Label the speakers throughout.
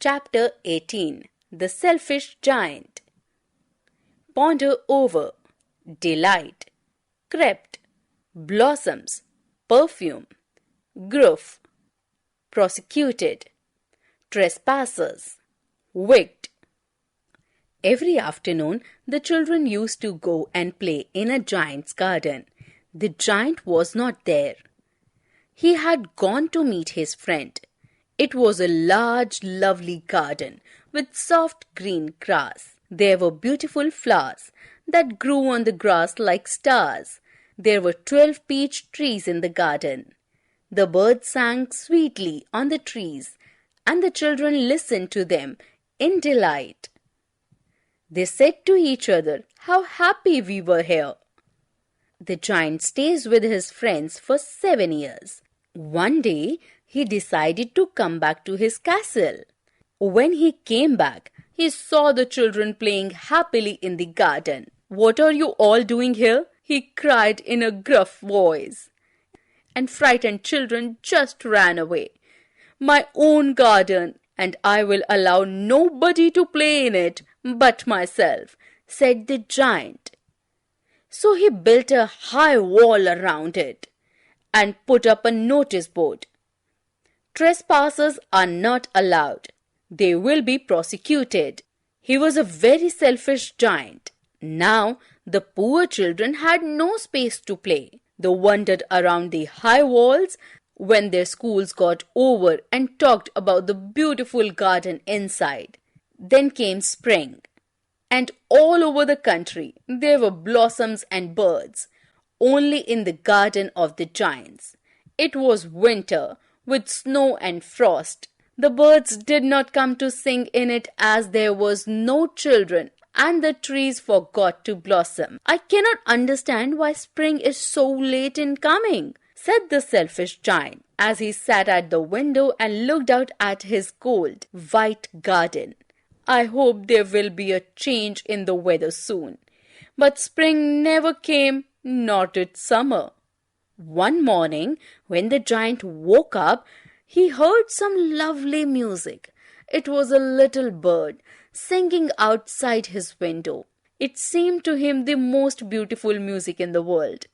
Speaker 1: Chapter 18. The Selfish Giant. Ponder over, delight, crept, blossoms, perfume, growth, prosecuted, trespassers, wicked. Every afternoon, the children used to go and play in a giant's garden. The giant was not there. He had gone to meet his friend. It was a large, lovely garden with soft green grass. There were beautiful flowers that grew on the grass like stars. There were 12 peach trees in the garden. The birds sang sweetly on the trees, and the children listened to them in delight. They said to each other, "How happy we were here!" The giant stays with his friends for 7 years. One day, he decided to come back to his castle. When he came back, he saw the children playing happily in the garden. "What are you all doing here?" he cried in a gruff voice. And frightened children just ran away. "My own garden, and I will allow nobody to play in it but myself," said the giant. So he built a high wall around it and put up a notice board. "Trespassers are not allowed. They will be prosecuted." He was a very selfish giant. Now the poor children had no space to play. They wandered around the high walls when their schools got over and talked about the beautiful garden inside. Then came spring, and all over the country there were blossoms and birds. Only in the garden of the giants it was winter with snow and frost. The birds did not come to sing in it as there was no children, and the trees forgot to blossom. "I cannot understand why spring is so late in coming," said the selfish giant as he sat at the window and looked out at his cold, white garden. "I hope there will be a change in the weather soon." But spring never came, nor did summer. One morning, when the giant woke up, he heard some lovely music. It was a little bird singing outside his window. It seemed to him the most beautiful music in the world.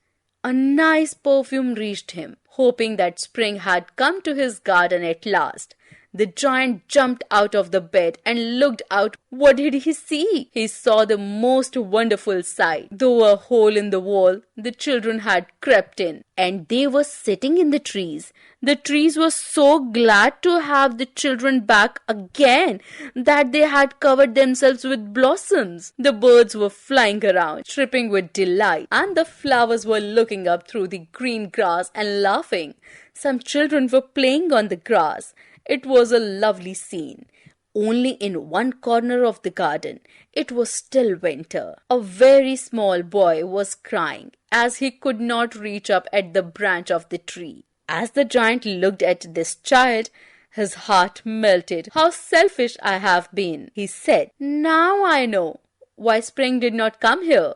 Speaker 1: A nice perfume reached him. Hoping that spring had come to his garden at last, the giant jumped out of the bed and looked out. What did he see? He saw the most wonderful sight. Through a hole in the wall, the children had crept in, and they were sitting in the trees. The trees were so glad to have the children back again that they had covered themselves with blossoms. The birds were flying around, chirping with delight, and the flowers were looking up through the green grass and laughing. Some children were playing on the grass. It was a lovely scene. Only in one corner of the garden it was still winter. A very small boy was crying as he could not reach up at the branch of the tree. As the giant looked at this child, his heart melted. "How selfish I have been," he said. "Now I know why spring did not come here.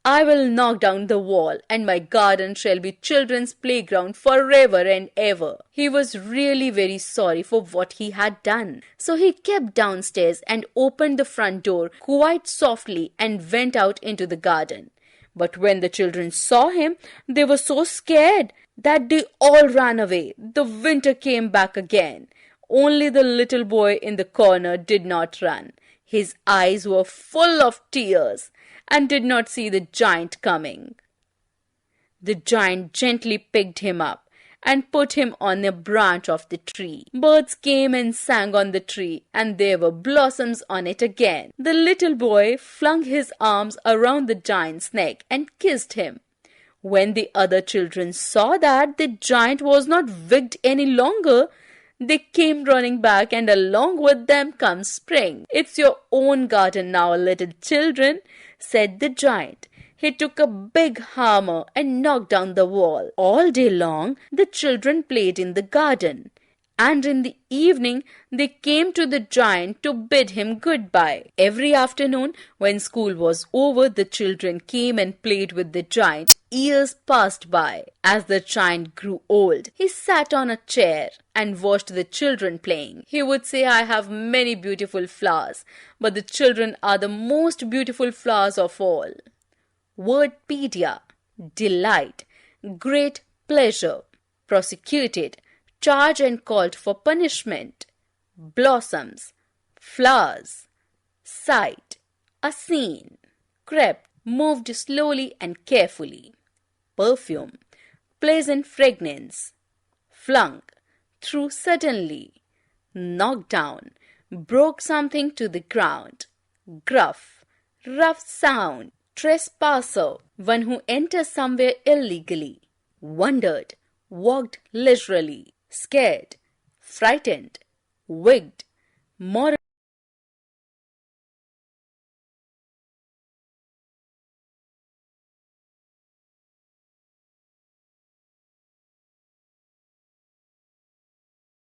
Speaker 1: I will knock down the wall, and my garden shall be children's playground forever and ever." He was really very sorry for what he had done. So he kept downstairs and opened the front door quite softly and went out into the garden. But when the children saw him, they were so scared that they all ran away. The winter came back again. Only the little boy in the corner did not run. His eyes were full of tears and did not see the giant coming. The giant gently picked him up and put him on a branch of the tree. Birds came and sang on the tree, and there were blossoms on it again. The little boy flung his arms around the giant's neck and kissed him. When the other children saw that the giant was not wicked any longer, they came running back, and along with them comes spring. "It's your own garden now, little children," said the giant. He took a big hammer and knocked down the wall. All day long, the children played in the garden, and in the evening they came to the giant to bid him goodbye. Every afternoon, when school was over, the children came and played with the giant. Years passed by. As the giant grew old, he sat on a chair and watched the children playing. He would say, I have many beautiful flowers, but the children are the most beautiful flowers of all. Wordpedia, delight, great pleasure, prosecuted, charged and called for punishment. Blossoms, flowers, sight, a scene. Crept, moved slowly and carefully. Perfume, pleasant fragrance. Flung, threw suddenly. Knocked down, broke something to the ground. Gruff, rough sound. Trespasser, one who enters somewhere illegally. Wondered, walked leisurely. Scared, frightened, wigged. Moral